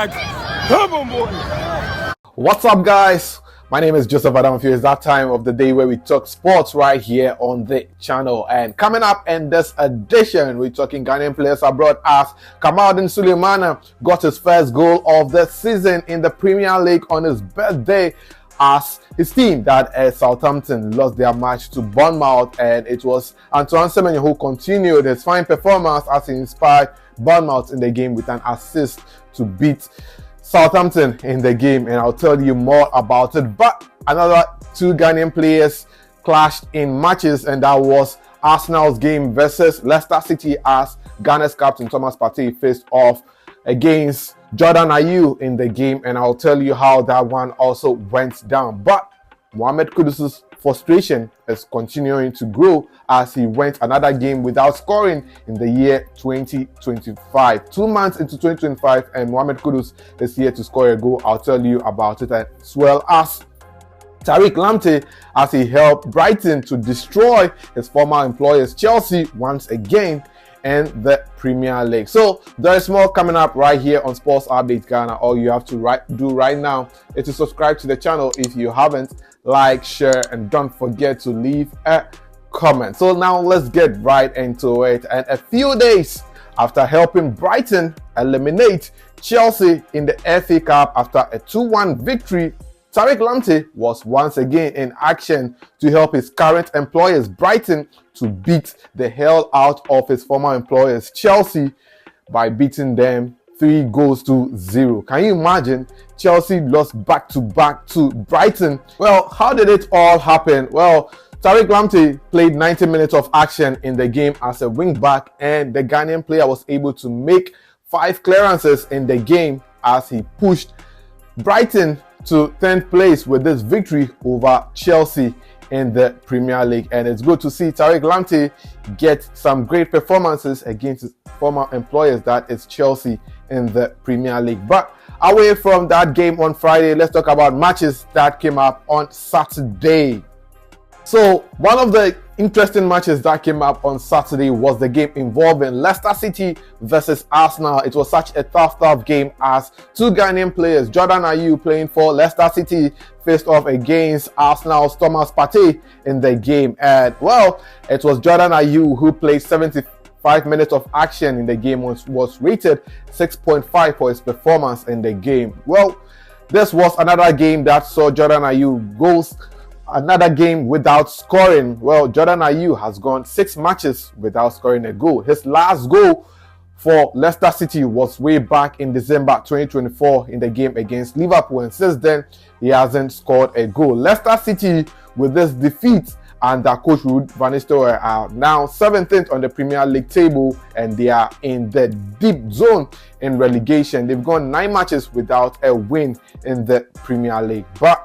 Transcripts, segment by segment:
back. Come on, boy. What's up, guys? My name is Joseph Adamfio. It's that time of the day where we talk sports right here on the channel. And coming up in this edition, we're talking Ghanaian players abroad as Kamaldeen Sulemana got his first goal of the season in the Premier League on his birthday, as his team, that Southampton, lost their match to Bournemouth, and it was Antoine Semenyo who continued his fine performance as he inspired Bournemouth in the game with an assist to beat Southampton in the game, and I'll tell you more about it. But another two Ghanaian players clashed in matches, and that was Arsenal's game versus Leicester City, as Ghana's captain Thomas Partey faced off against Jordan Kudus in the game, and I'll tell you how that one also went down. But Jordan Kudus' frustration is continuing to grow as he went another game without scoring in the year 2025. 2 months into 2025, and Jordan Kudus is here to score a goal. I'll tell you about it, as well as Tariq Lamptey, as he helped Brighton to destroy his former employers Chelsea once again in the Premier League. So there is more coming up right here on Sports Update Ghana. All you have to do right now is to subscribe to the channel if you haven't, like, share, and don't forget to leave a comment. So now let's get right into it. And a few days after helping Brighton eliminate Chelsea in the FA Cup after a 2-1 victory, Tariq Lamptey was once again in action to help his current employers Brighton to beat the hell out of his former employers Chelsea by beating them 3-0. Can you imagine? Chelsea lost back-to-back to Brighton. Well, how did it all happen? Well, Tariq Lamptey played 90 minutes of action in the game as a wing-back, and the Ghanaian player was able to make 5 clearances in the game as he pushed Brighton to 10th place with this victory over Chelsea in the Premier League. And it's good to see Tariq Lamptey get some great performances against his former employers, that is Chelsea, in the Premier League. But away from that game on Friday, let's talk about matches that came up on Saturday. So one of the interesting matches that came up on Saturday was the game involving Leicester City versus Arsenal. It was such a tough game as two Ghanaian players, Jordan Kudus playing for Leicester City, faced off against Arsenal's Thomas Partey in the game. And well, it was Jordan Kudus who played 75 minutes of action in the game, was rated 6.5 for his performance in the game. Well, this was another game that saw Jordan Kudus goals. Another game without scoring. Well, Jordan Kudus has gone 6 matches without scoring a goal. His last goal for Leicester City was way back in December 2024 in the game against Liverpool, and since then he hasn't scored a goal. Leicester City, with this defeat under coach Ruud van Nistelrooy, are now 17th on the Premier League table, and they are in the deep zone in relegation. They've gone 9 matches without a win in the Premier League. But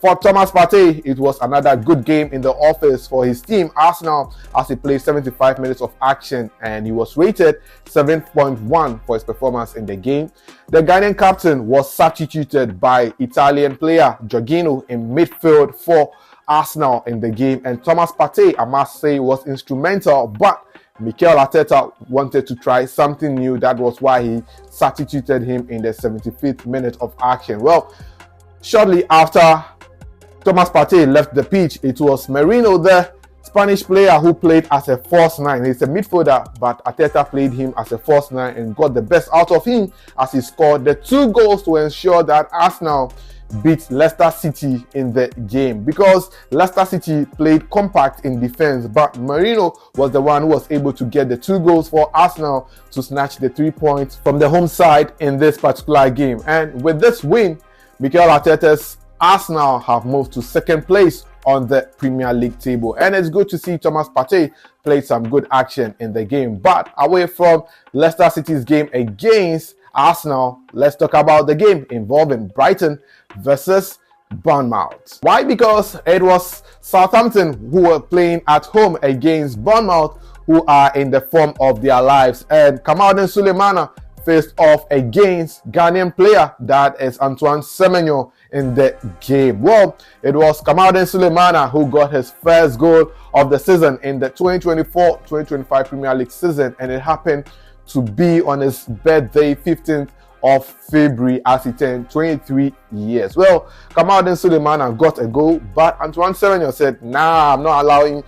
for Thomas Partey, it was another good game in the office for his team, Arsenal, as he played 75 minutes of action, and he was rated 7.1 for his performance in the game. The Ghanaian captain was substituted by Italian player Jorginho in midfield for Arsenal in the game, and Thomas Partey, I must say, was instrumental, but Mikel Arteta wanted to try something new. That was why he substituted him in the 75th minute of action. Well, shortly after Thomas Partey left the pitch, it was Merino, the Spanish player, who played as a false 9. He's a midfielder, but Arteta played him as a false 9 and got the best out of him as he scored the 2 goals to ensure that Arsenal beat Leicester City in the game, because Leicester City played compact in defense, but Merino was the one who was able to get the 2 goals for Arsenal to snatch the 3 points from the home side in this particular game. And with this win, Mikel Arteta's Arsenal have moved to 2nd place on the Premier League table, and it's good to see Thomas Partey played some good action in the game. But away from Leicester City's game against Arsenal, let's talk about the game involving Brighton versus Bournemouth. Why? Because it was Southampton who were playing at home against Bournemouth, who are in the form of their lives, and Kamaldeen Sulemana faced off against Ghanaian player, that is Antoine Semenyo, in the game. Well, it was Kamaldeen Sulemana who got his first goal of the season in the 2024-2025 Premier League season, and it happened to be on his birthday, 15th of February as he turned 23 years. Well, Kamaldeen Sulemana got a goal, but Antoine Semenyo said, nah, I'm not allowing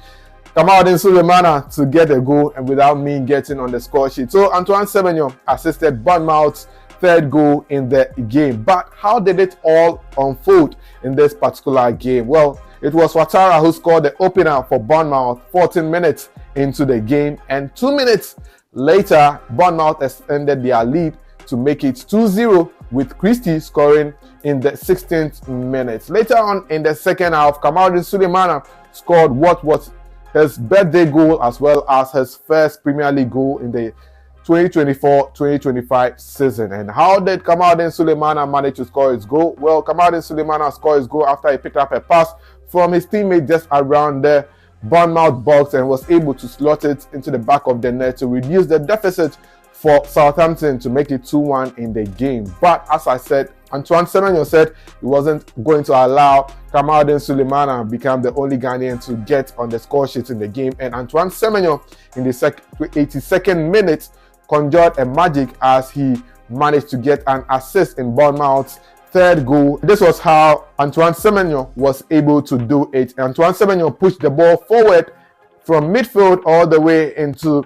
Kamaldeen Sulemana to get a goal and without me getting on the score sheet. So Antoine Semenyo assisted Bournemouth's third goal in the game. But how did it all unfold in this particular game? Well, it was Ouattara who scored the opener for Bournemouth 14 minutes into the game, and 2 minutes later, Bournemouth extended their lead to make it 2-0, with Christie scoring in the 16th minute. Later on in the second half, Kamaldeen Sulemana scored what was his birthday goal as well as his first Premier League goal in the 2024-2025 season. And how did Kamaldeen Sulemana manage to score his goal? Well, Kamaldeen Sulemana scored his goal after he picked up a pass from his teammate just around the Bournemouth box and was able to slot it into the back of the net to reduce the deficit for Southampton to make it 2-1 in the game. But as I said, Antoine Semenyo said he wasn't going to allow Kamaldeen Sulemana become the only Ghanaian to get on the score sheet in the game. And Antoine Semenyo in the 82nd minute conjured a magic as he managed to get an assist in Bournemouth's third goal. This was how Antoine Semenyo was able to do it. Antoine Semenyo pushed the ball forward from midfield all the way into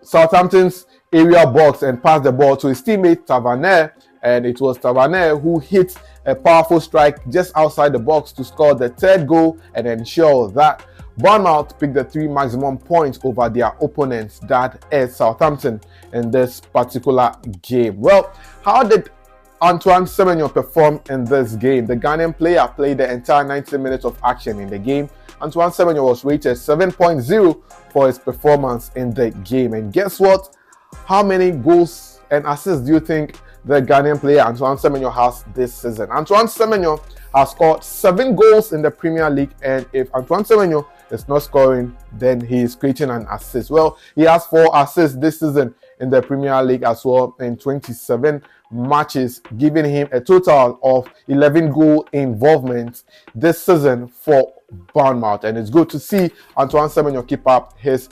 Southampton's area box and passed the ball to his teammate Tavernier, and it was Tavernier who hit a powerful strike just outside the box to score the third goal and ensure that Bournemouth picked the 3 maximum points over their opponents, that is Southampton, in this particular game. Well, how did Antoine Semenyo perform in this game? The Ghanaian player played the entire 90 minutes of action in the game. Antoine Semenyo was rated 7.0 for his performance in the game. And guess what? How many goals and assists do you think the Ghanaian player Antoine Semenyo has this season? Antoine Semenyo has scored 7 goals in the Premier League, and if Antoine Semenyo is not scoring, then he is creating an assist. Well, he has 4 assists this season in the Premier League as well in 27 matches, giving him a total of 11 goal involvement this season for Bournemouth. And it's good to see Antoine Semenyo keep up his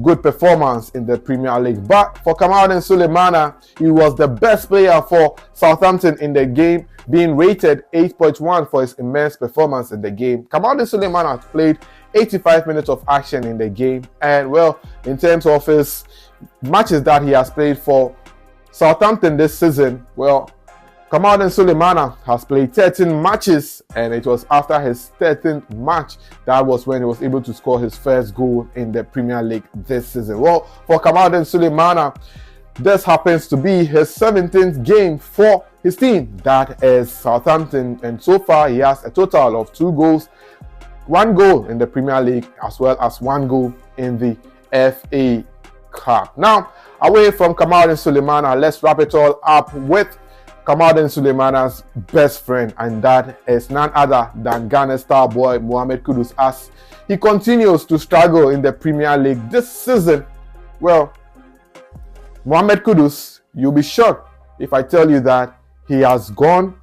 good performance in the Premier League. But for Kamaldeen Sulemana, he was the best player for Southampton in the game, being rated 8.1 for his immense performance in the game. Kamaldeen Sulemana played 85 minutes of action in the game, and well, in terms of his matches that he has played for Southampton this season, well, Kamaldeen Sulemana has played 13 matches, and it was after his 13th match that was when he was able to score his first goal in the Premier League this season. Well, for Kamaldeen Sulemana, this happens to be his 17th game for his team, that is Southampton, and so far he has a total of 2 goals, 1 goal in the Premier League as well as 1 goal in the FA Cup. Now, away from Kamaldeen Sulemana, let's wrap it all up with Kamaldeen Sulemana's best friend, and that is none other than Ghana star boy Mohamed Kudus, as he continues to struggle in the Premier League this season. Well, Mohamed Kudus, you'll be shocked if I tell you that he has gone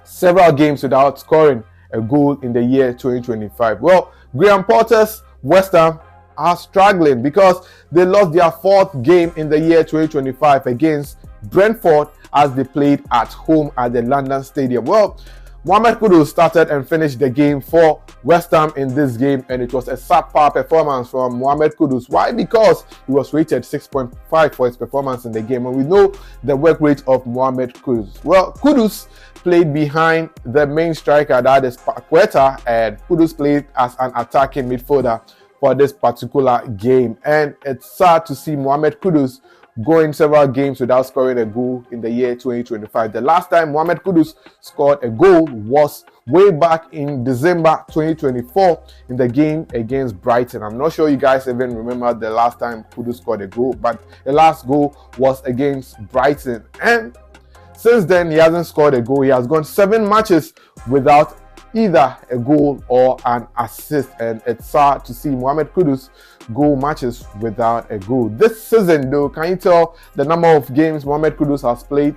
several games without scoring a goal in the year 2025. Well, Graham Potter's West Ham are struggling because they lost their 4th game in the year 2025 against Brentford as they played at home at the London Stadium. Well, Mohamed Kudus started and finished the game for West Ham in this game, and it was a subpar performance from Mohamed Kudus. Why? Because he was rated 6.5 for his performance in the game, and we know the work rate of Mohamed Kudus. Well, Kudus played behind the main striker, that is Partey, and Kudus played as an attacking midfielder for this particular game. And it's sad to see Mohamed Kudus going several games without scoring a goal in the year 2025. The last time Mohamed Kudus scored a goal was way back in December 2024 in the game against Brighton. I'm not sure you guys even remember the last time Kudus scored a goal, but the last goal was against Brighton. And since then, he hasn't scored a goal. He has gone 7 matches without either a goal or an assist, and it's sad to see Mohamed Kudus go matches without a goal. This season though, can you tell the number of games Mohamed Kudus has played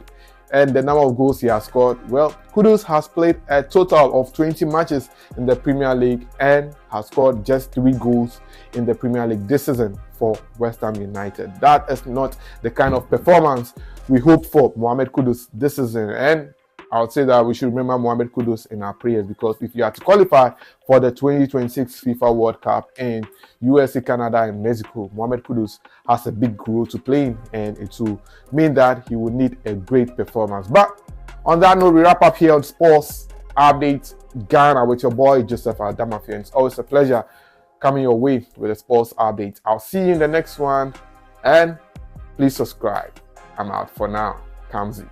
and the number of goals he has scored, well, Kudus has played a total of 20 matches in the Premier League and has scored just 3 goals in the Premier League this season for West Ham United. That is not the kind of performance we hope for Mohamed Kudus this season, and I would say that we should remember Mohamed Kudus in our prayers, because if you are to qualify for the 2026 FIFA World Cup in USA, Canada, and Mexico, Mohamed Kudus has a big role to play in, and it will mean that he will need a great performance. But on that note, we wrap up here on Sports Update Ghana with your boy Joseph Adamafia. It's always a pleasure coming your way with a Sports Update. I'll see you in the next one, and please subscribe. I'm out for now. Kamaldeen.